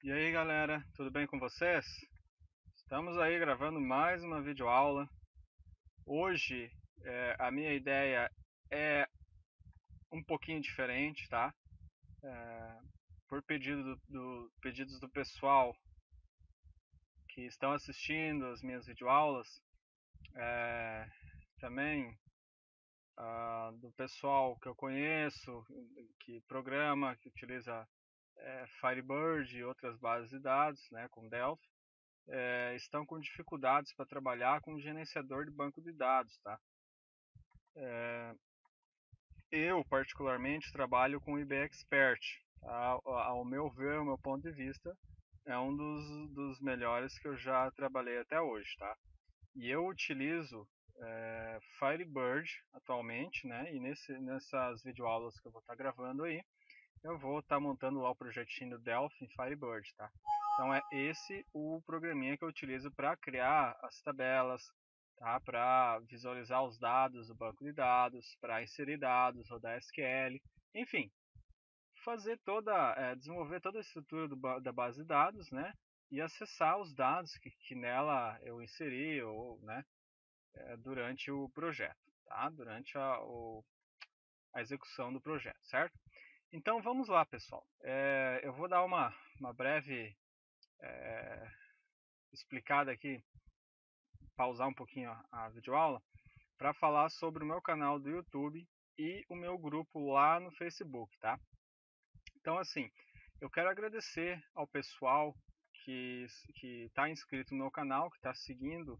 E aí galera, tudo bem com vocês? Estamos aí gravando mais uma videoaula. Hoje a minha ideia é um pouquinho diferente, tá? Por pedidos do pessoal que estão assistindo as minhas videoaulas, também do pessoal que eu conheço, que programa, que utiliza Firebird e outras bases de dados, né, com Delphi. Estão com dificuldades para trabalhar com gerenciador de banco de dados, tá? Eu particularmente trabalho com IB Expert, tá? Ao meu ver, ao meu ponto de vista, é um dos melhores que eu já trabalhei até hoje, tá? E eu utilizo Firebird atualmente, né? E nessas videoaulas que eu vou estar gravando aí, eu vou estar montando lá o projetinho do Delphi em Firebird, tá? Então é esse o programinha que eu utilizo para criar as tabelas, tá? Para visualizar os dados do banco de dados, para inserir dados, rodar SQL, enfim, desenvolver toda a estrutura da base de dados, né? E acessar os dados que nela eu inseri ou, né? Durante o projeto, tá? Durante a execução do projeto, certo? Então vamos lá, pessoal. Eu vou dar uma breve explicada aqui, pausar um pouquinho a videoaula, para falar sobre o meu canal do YouTube e o meu grupo lá no Facebook, tá? Então, assim, eu quero agradecer ao pessoal que está inscrito no meu canal, que está seguindo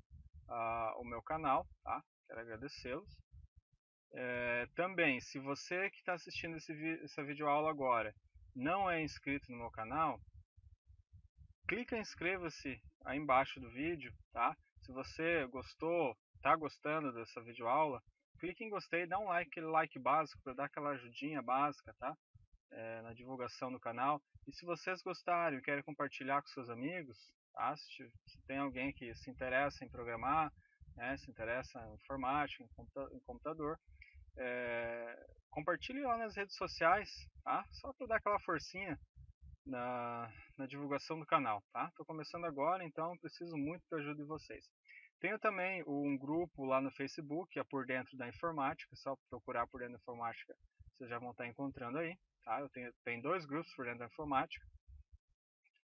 o meu canal, tá? Quero agradecê-los. Também, se você que está assistindo essa videoaula agora não é inscrito no meu canal, clica em inscreva-se aí embaixo do vídeo, tá? Se você gostou, tá gostando dessa videoaula, clique em gostei, dá um like, aquele like básico para dar aquela ajudinha básica, tá? Na divulgação do canal. E se vocês gostarem e querem compartilhar com seus amigos, tá? Se tem alguém que se interessa em programar, né? Se interessa em informática, em computador, compartilhe lá nas redes sociais, tá? Só para dar aquela forcinha na divulgação do canal, tá? Estou começando agora, então preciso muito da ajuda de vocês. Tenho também um grupo lá no Facebook, que é Por Dentro da Informática, só procurar Por Dentro da Informática, vocês já vão estar encontrando aí, tá? Eu tenho dois grupos Por Dentro da Informática,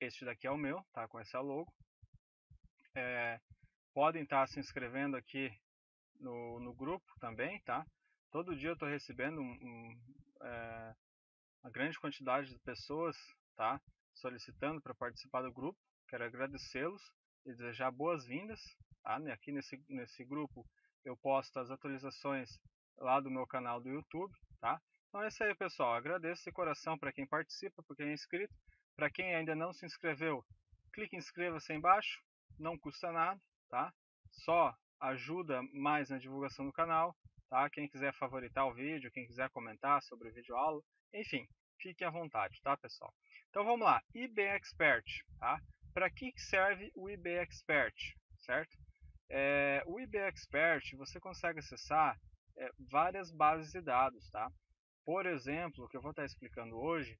este daqui é o meu, tá? Com esse logo. Podem estar se inscrevendo aqui no grupo também, tá? Todo dia eu estou recebendo uma grande quantidade de pessoas, tá? Solicitando para participar do grupo. Quero agradecê-los e desejar boas-vindas, tá? Aqui nesse grupo eu posto as atualizações lá do meu canal do YouTube, tá? Então é isso aí, pessoal. Agradeço de coração para quem participa, para quem é inscrito. Para quem ainda não se inscreveu, clique em inscreva-se aí embaixo, não custa nada, tá? Só ajuda mais na divulgação do canal, tá? Quem quiser favoritar o vídeo, quem quiser comentar sobre o vídeo aula, enfim, fiquem à vontade, tá, pessoal? Então vamos lá, IB Expert, tá? Para que serve o IB Expert, certo? O IB Expert você consegue acessar várias bases de dados, tá? Por exemplo, o que eu vou estar explicando hoje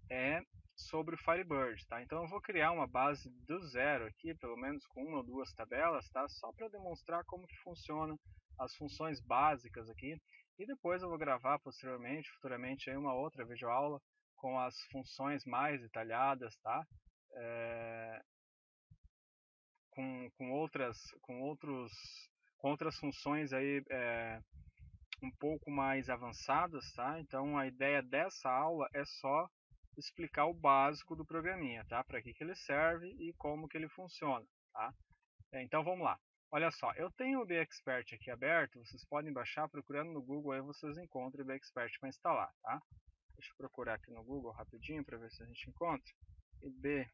é sobre o Firebird, tá? Então eu vou criar uma base do zero aqui, pelo menos com uma ou duas tabelas, tá? Só para demonstrar como que funciona as funções básicas aqui. E depois eu vou gravar posteriormente, futuramente, aí uma outra videoaula com as funções mais detalhadas, tá? Com outras funções aí um pouco mais avançadas, tá? Então a ideia dessa aula é só explicar o básico do programinha, tá? Para que ele serve e como que ele funciona, tá? Então vamos lá. Olha só, eu tenho o IBExpert aqui aberto, vocês podem baixar procurando no Google, aí vocês encontram o IBExpert para instalar, tá? Deixa eu procurar aqui no Google rapidinho para ver se a gente encontra. IBExpert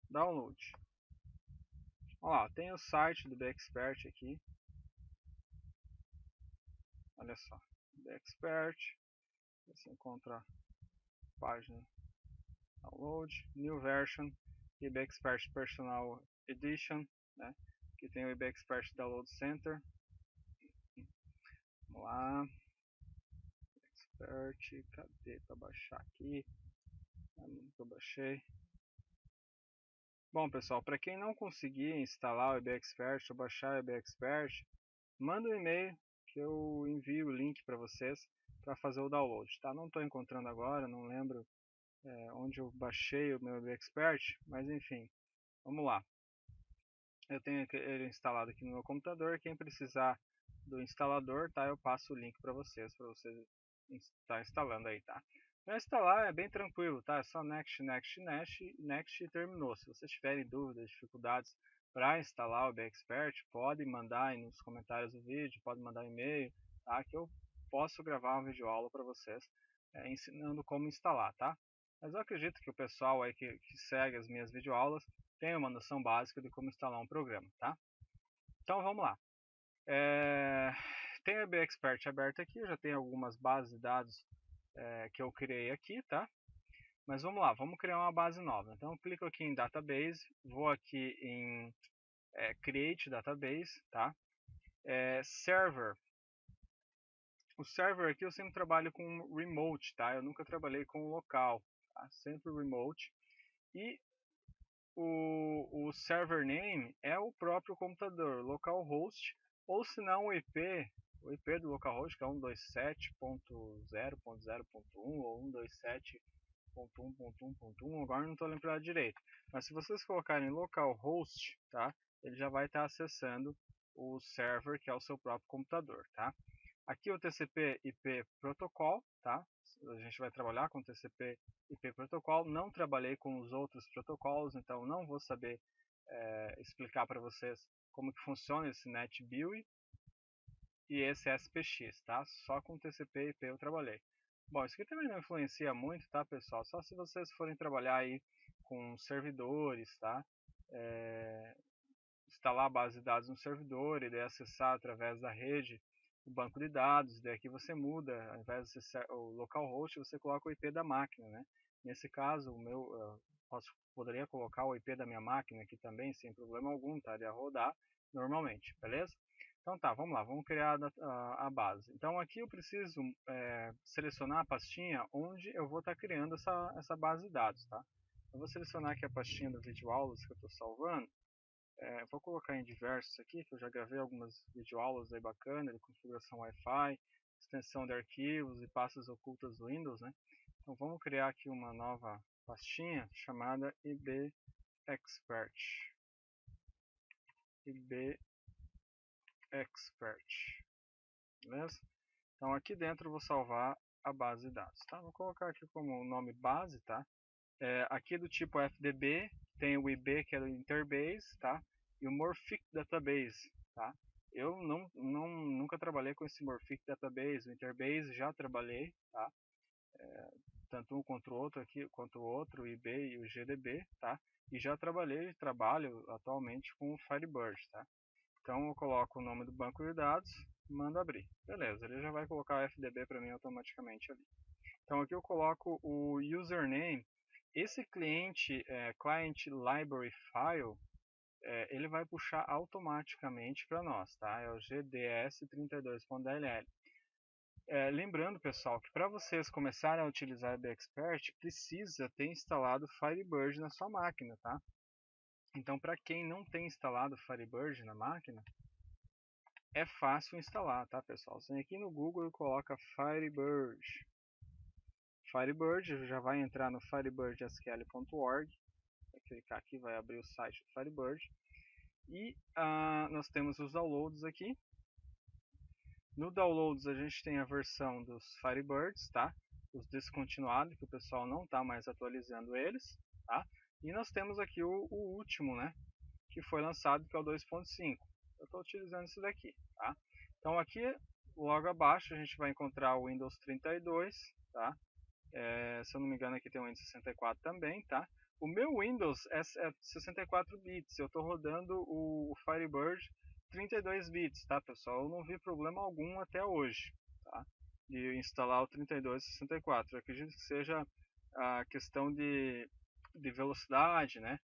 Download. Olha lá, tem o site do IBExpert aqui. Olha só, IBExpert. Você encontra a página Download, New Version, IBExpert Personal Edition, né? Que tem o IBExpert Download Center. Vamos lá. Expert, cadê para baixar aqui? que eu baixei. Bom, pessoal, para quem não conseguir instalar o EB Expert ou baixar o EB Expert, manda um e-mail que eu envio o link para vocês para fazer o download, tá? Não estou encontrando agora, não lembro onde eu baixei o meu EB Expert, mas enfim, vamos lá. Eu tenho ele instalado aqui no meu computador. Quem precisar do instalador, tá? Eu passo o link para vocês estar instalando aí, tá? Para instalar é bem tranquilo, tá? É só next, next, next, next e terminou. Se vocês tiverem dúvidas, dificuldades para instalar o BXpert, pode mandar aí nos comentários do vídeo, pode mandar e-mail, tá? Que eu posso gravar uma videoaula para vocês ensinando como instalar, tá? Mas eu acredito que o pessoal aí que segue as minhas videoaulas tem uma noção básica de como instalar um programa, tá? Então vamos lá. Tem o EB Expert aberto aqui, eu já tenho algumas bases de dados que eu criei aqui, tá? Mas vamos lá, vamos criar uma base nova. Então eu clico aqui em Database, vou aqui em Create Database, tá? Server. O server aqui eu sempre trabalho com remote, tá? Eu nunca trabalhei com local, tá? Sempre remote. E o server name é o próprio computador, localhost, ou se não o IP do localhost, que é 127.0.0.1 ou 127.1.1.1, agora não estou lembrado direito. Mas se vocês colocarem localhost, tá, ele já vai estar acessando o server que é o seu próprio computador, tá? Aqui o TCP/IP protocol, tá? A gente vai trabalhar com TCP/IP protocol. Não trabalhei com os outros protocolos, então não vou saber explicar para vocês como que funciona esse NetBEUI e esse SPX, tá? Só com TCP/IP eu trabalhei. Bom, isso aqui também não influencia muito, tá, pessoal? Só se vocês forem trabalhar aí com servidores, tá? Instalar a base de dados no servidor e daí acessar através da rede o banco de dados, daí aqui você muda, ao invés de ser o localhost, você coloca o IP da máquina, né? Nesse caso, poderia colocar o IP da minha máquina aqui também, sem problema algum, tá? Ele ia rodar normalmente, beleza? Então tá, vamos lá, vamos criar a base. Então aqui eu preciso selecionar a pastinha onde eu vou estar criando essa base de dados, tá? Eu vou selecionar aqui a pastinha das videoaulas que eu estou salvando. Vou colocar em diversos aqui, que eu já gravei algumas videoaulas aí bacana de configuração Wi-Fi, extensão de arquivos e pastas ocultas do Windows, né? Então vamos criar aqui uma nova pastinha chamada EB Expert. EB Expert, beleza? Então aqui dentro eu vou salvar a base de dados, tá? Vou colocar aqui como nome base, tá? Aqui do tipo FDB, tem o IB que é do Interbase, tá? E o Morphic Database, tá? Eu nunca trabalhei com esse Morphic Database, o Interbase já trabalhei, tá? Tanto um quanto o outro, o IB e o GDB, tá? E já trabalho atualmente com o Firebird, tá? Então eu coloco o nome do banco de dados, mando abrir. Beleza, ele já vai colocar o FDB para mim automaticamente ali. Então aqui eu coloco o username. Esse cliente, Client Library File, ele vai puxar automaticamente para nós, tá? É o gds32.dll. Lembrando, pessoal, que para vocês começarem a utilizar o BXpert, precisa ter instalado Firebird na sua máquina, tá? Então, para quem não tem instalado Firebird na máquina, é fácil instalar, tá, pessoal? Você vem aqui no Google e coloca Firebird. Firebird, já vai entrar no firebirdsql.org. Vai clicar aqui, vai abrir o site do Firebird. E nós temos os downloads aqui. No downloads a gente tem a versão dos Firebirds, tá? Os descontinuados, que o pessoal não está mais atualizando eles, tá? E nós temos aqui o último, né? Que foi lançado, que é o 2.5. Eu estou utilizando esse daqui, tá? Então aqui, logo abaixo, a gente vai encontrar o Windows 32, tá? Se eu não me engano aqui tem o Windows 64 também, tá? O meu Windows é 64 bits, eu estou rodando o Firebird 32 bits, tá, pessoal? Eu não vi problema algum até hoje, tá? De instalar o 32 e 64. Eu acredito que seja a questão de velocidade, né?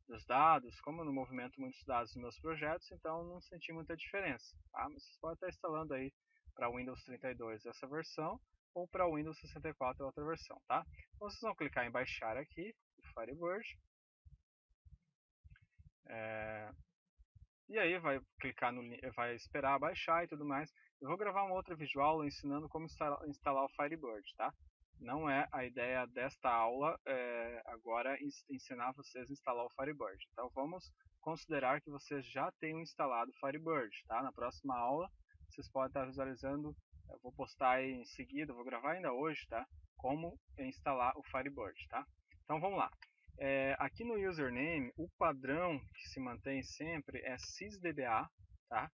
Dos dados, como eu não movimento muitos dados nos meus projetos, então eu não senti muita diferença, tá? Mas vocês podem estar instalando aí para Windows 32 essa versão, ou para o Windows 64 é outra versão, tá? Então vocês vão clicar em baixar aqui, o Firebird. E aí vai clicar no vai esperar baixar e tudo mais. Eu vou gravar uma outra videoaula ensinando como instalar o Firebird, tá? Não é a ideia desta aula agora ensinar vocês a instalar o Firebird. Então vamos considerar que vocês já tenham instalado o Firebird, tá? Na próxima aula vocês podem estar visualizando, eu vou postar aí em seguida, vou gravar ainda hoje, tá? Como instalar o Firebird, tá? Então vamos lá. Aqui no username, o padrão que se mantém sempre é sysdba, tá?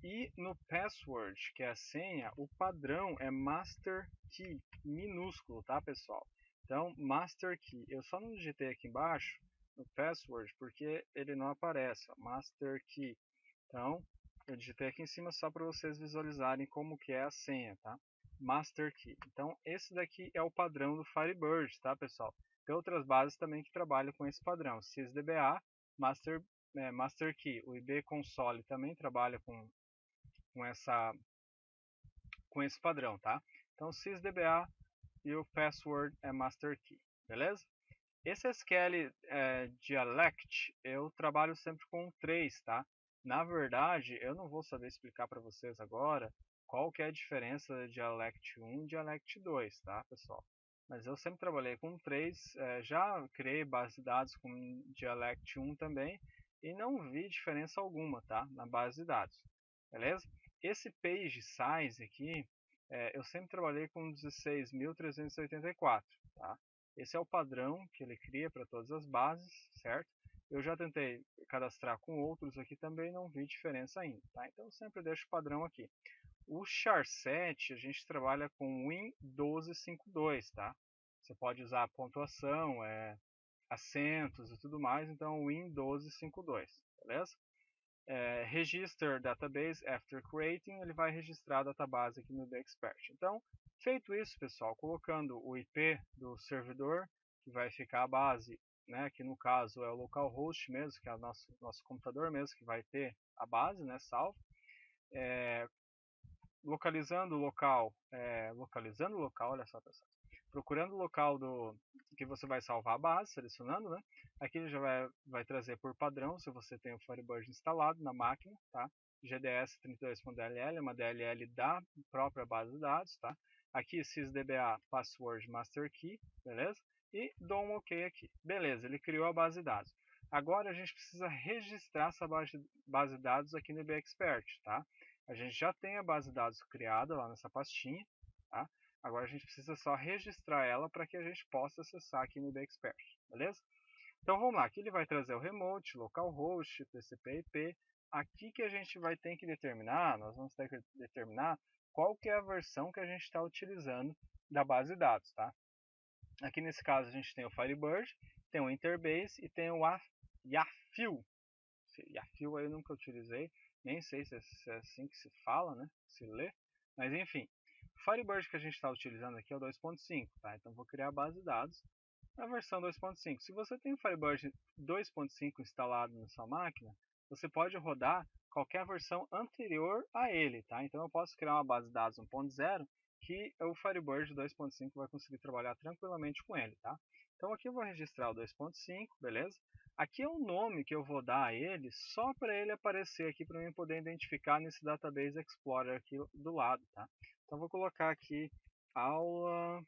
E no password, que é a senha, o padrão é master key, minúsculo, tá, pessoal? Então, master key. Eu só não digitei aqui embaixo no password porque ele não aparece, ó, master key. Então, eu digitei aqui em cima só para vocês visualizarem como que é a senha, tá? Master key. Então, esse daqui é o padrão do Firebird, tá, pessoal? Tem outras bases também que trabalham com esse padrão. sysdba, master key. O IB Console também trabalha com esse padrão, tá? Então, sysdba e o password é master key, beleza? Esse SQL Dialect, eu trabalho sempre com 3, tá? Na verdade, eu não vou saber explicar para vocês agora qual que é a diferença de Dialect 1 e Dialect 2, tá, pessoal? Mas eu sempre trabalhei com 3, já criei base de dados com Dialect 1 também e não vi diferença alguma, tá, na base de dados, beleza? Esse page size aqui, eu sempre trabalhei com 16.384, tá? Esse é o padrão que ele cria para todas as bases, certo? Eu já tentei cadastrar com outros aqui também, não vi diferença ainda, tá? Então eu sempre deixo o padrão aqui. O char7 a gente trabalha com Win1252, tá? Você pode usar pontuação, acentos e tudo mais, então Win1252, beleza? Register database after creating, ele vai registrar a database aqui no DXpert. Então, feito isso, pessoal, colocando o IP do servidor, que vai ficar a base, né, que no caso é o localhost mesmo, que é o nosso computador mesmo, que vai ter a base, né, salvo. Localizando o local, olha só, pessoal. Procurando o local que você vai salvar a base, selecionando, né? Aqui ele já vai trazer por padrão, se você tem o Firebird instalado na máquina, tá? GDS32.dll é uma DLL da própria base de dados, tá? Aqui sysdba password master key, beleza? E dou um OK aqui. Beleza, ele criou a base de dados. Agora a gente precisa registrar essa base de dados aqui no IBExpert, tá? A gente já tem a base de dados criada lá nessa pastinha, tá? Agora a gente precisa só registrar ela para que a gente possa acessar aqui no IBExpert, beleza? Então vamos lá, aqui ele vai trazer o remote, localhost, TCP/IP. Aqui que a gente vai ter que determinar, nós vamos ter que determinar qual que é a versão que a gente está utilizando da base de dados, tá? Aqui nesse caso a gente tem o Firebird, tem o Interbase e tem o Yafil. Yafil eu nunca utilizei, nem sei se é assim que se fala, né? Se lê, mas enfim. O Firebird que a gente está utilizando aqui é o 2.5, tá? Então vou criar a base de dados na versão 2.5. Se você tem o Firebird 2.5 instalado na sua máquina, você pode rodar qualquer versão anterior a ele, tá? Então eu posso criar uma base de dados 1.0 que o Firebird 2.5 vai conseguir trabalhar tranquilamente com ele, tá? Então aqui eu vou registrar o 2.5, beleza? Aqui é o nome que eu vou dar a ele, só para ele aparecer aqui, para mim poder identificar nesse Database Explorer aqui do lado, tá? Então vou colocar aqui aula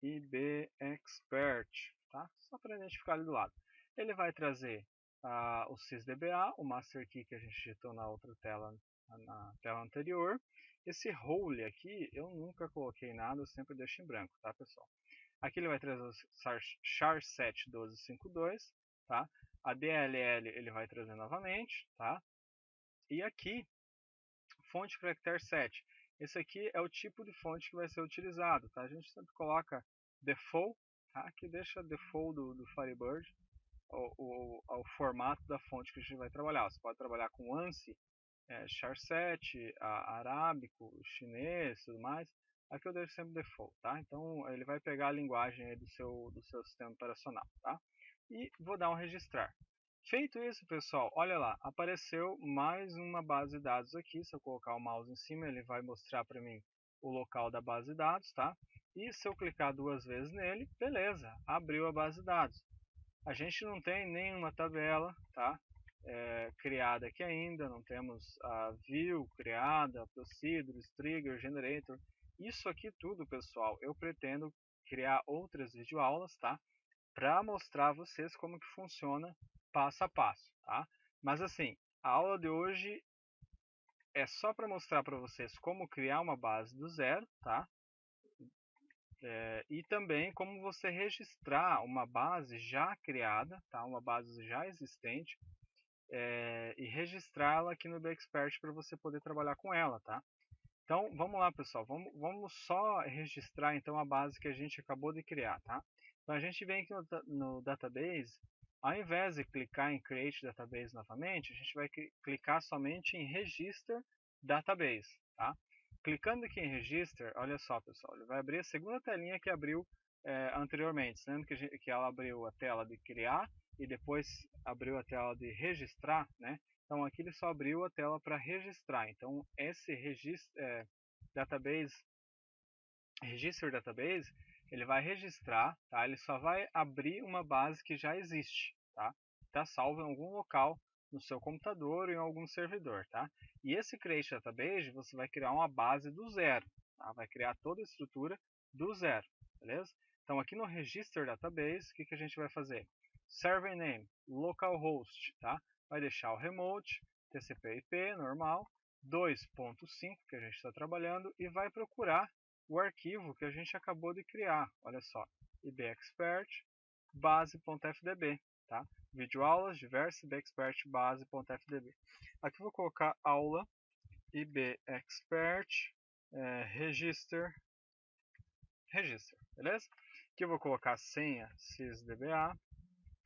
IBExpert, tá? Só para identificar ali do lado. Ele vai trazer o sysdba, o master key que a gente digitou na outra tela, na tela anterior. Esse role aqui, eu nunca coloquei nada, eu sempre deixo em branco, tá, pessoal? Aqui ele vai trazer o char7 1252, tá? A DLL ele vai trazer novamente, tá? E aqui, fonte caractere 7. Esse aqui é o tipo de fonte que vai ser utilizado, tá? A gente sempre coloca default, tá? Que deixa default do Firebird, o formato da fonte que a gente vai trabalhar. Você pode trabalhar com ANSI, char7, arábico, chinês, tudo mais. Aqui eu deixo sempre default, tá? Então ele vai pegar a linguagem aí do seu sistema operacional, tá? E vou dar um registrar. Feito isso, pessoal, olha lá, apareceu mais uma base de dados aqui. Se eu colocar o mouse em cima, ele vai mostrar para mim o local da base de dados, tá? E se eu clicar 2 vezes nele, beleza, abriu a base de dados. A gente não tem nenhuma tabela, tá? Criada aqui ainda, não temos a view criada, procedures, trigger, generator. Isso aqui tudo, pessoal, eu pretendo criar outras videoaulas, tá? Para mostrar a vocês como que funciona passo a passo, tá? Mas assim, a aula de hoje é só para mostrar para vocês como criar uma base do zero, tá? E também como você registrar uma base já criada, tá? Uma base já existente, e registrá-la aqui no Bexpert para você poder trabalhar com ela, tá? Então, vamos lá, pessoal. Vamos só registrar então a base que a gente acabou de criar, tá? Então, a gente vem aqui no Database. Ao invés de clicar em Create Database novamente, a gente vai clicar somente em Register Database, tá? Clicando aqui em Register, olha só, pessoal, ele vai abrir a segunda telinha que abriu anteriormente. Lembra que ela abriu a tela de criar e depois abriu a tela de registrar, né? Então aqui ele só abriu a tela para registrar. Então esse Register Database, ele vai registrar, tá? Ele só vai abrir uma base que já existe, tá? Está salvo em algum local no seu computador ou em algum servidor, tá? E esse Create Database, você vai criar uma base do zero, tá? Vai criar toda a estrutura do zero, beleza? Então aqui no Register Database, o que a gente vai fazer? Server Name, Localhost, tá? Vai deixar o Remote, TCP/IP normal, 2.5 que a gente está trabalhando e vai procurar o arquivo que a gente acabou de criar. Olha só, ibexpert base.fdb, tá? Videoaulas diversas ibexpert base.fdb. Aqui eu vou colocar aula ibexpert register, beleza? Aqui eu vou colocar a senha sysdba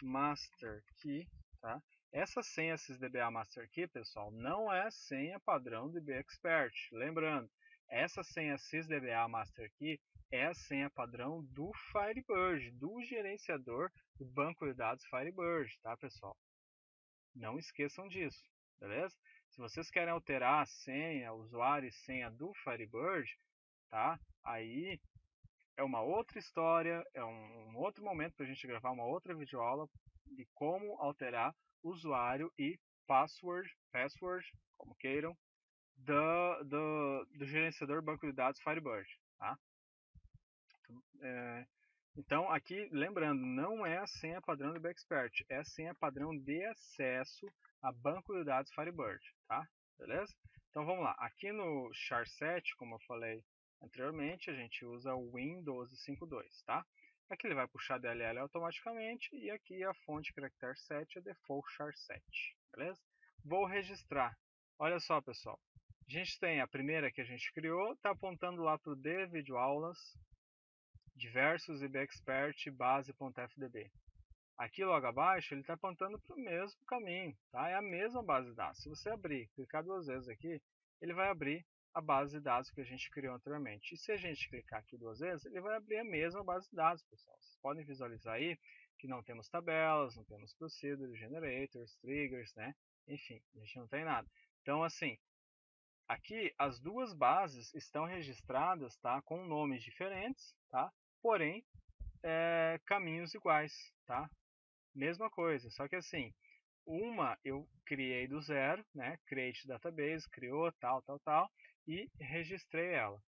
master key, tá? Essa senha sysdba master key, pessoal, não é senha padrão do ibexpert. Lembrando, essa senha sysdba master key é a senha padrão do Firebird, do gerenciador do banco de dados Firebird, tá, pessoal? Não esqueçam disso, beleza? Se vocês querem alterar a senha, usuário e senha do Firebird, tá? Aí é uma outra história, é um outro momento para a gente gravar uma outra videoaula de como alterar usuário e password, como queiram, do gerenciador banco de dados Firebird, tá? Então, aqui, lembrando, não é a senha padrão do Bexpert, é a senha padrão de acesso a banco de dados Firebird, tá? Beleza? Então, vamos lá. Aqui no char7, como eu falei anteriormente, a gente usa o Win1252, tá? Aqui ele vai puxar DLL automaticamente e aqui a fonte caractere 7 é default char7, beleza? Vou registrar. Olha só, pessoal. A gente tem a primeira que a gente criou, está apontando lá para o dVideoaulas diversos ibexpert base.fdb. Aqui logo abaixo ele está apontando para o mesmo caminho, tá? É a mesma base de dados. Se você abrir, clicar 2 vezes aqui, ele vai abrir a base de dados que a gente criou anteriormente. E se a gente clicar aqui 2 vezes, ele vai abrir a mesma base de dados, pessoal. Vocês podem visualizar aí que não temos tabelas, não temos procedures, generators, triggers, né? Enfim, a gente não tem nada. Então, assim, aqui as duas bases estão registradas, tá, com nomes diferentes, tá? Porém, caminhos iguais, tá? Mesma coisa, só que assim, uma eu criei do zero, né? Create database, criou tal, e registrei ela.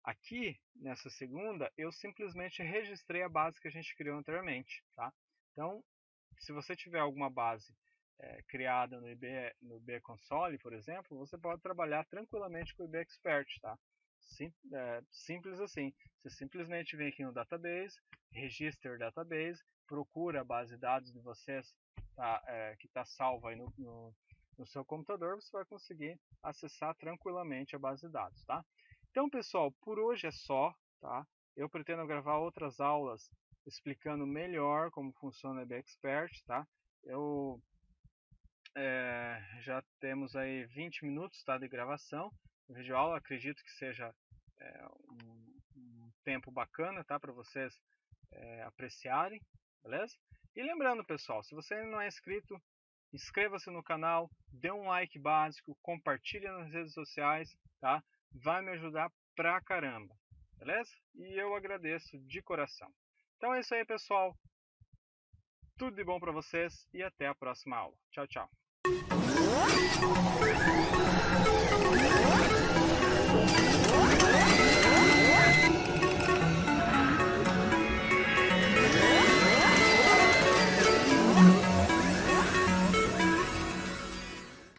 Aqui, nessa segunda, eu simplesmente registrei a base que a gente criou anteriormente, tá? Então, se você tiver alguma base criada no IB Console, por exemplo, você pode trabalhar tranquilamente com o IB Expert, tá? Simples assim. Você simplesmente vem aqui no Database, Register Database, procura a base de dados de vocês, tá, que está salva aí no seu computador, você vai conseguir acessar tranquilamente a base de dados, tá? Então, pessoal, por hoje é só, tá? Eu pretendo gravar outras aulas explicando melhor como funciona o IB Expert, tá? Já temos aí 20 minutos, tá, de gravação. O videoaula, acredito que seja um tempo bacana, tá, para vocês apreciarem, beleza? E lembrando, pessoal, se você ainda não é inscrito, inscreva-se no canal, dê um like básico, compartilhe nas redes sociais, tá? vai me ajudar pra caramba, beleza? E eu agradeço de coração. Então é isso aí, pessoal. Tudo de bom para vocês e até a próxima aula. Tchau, tchau.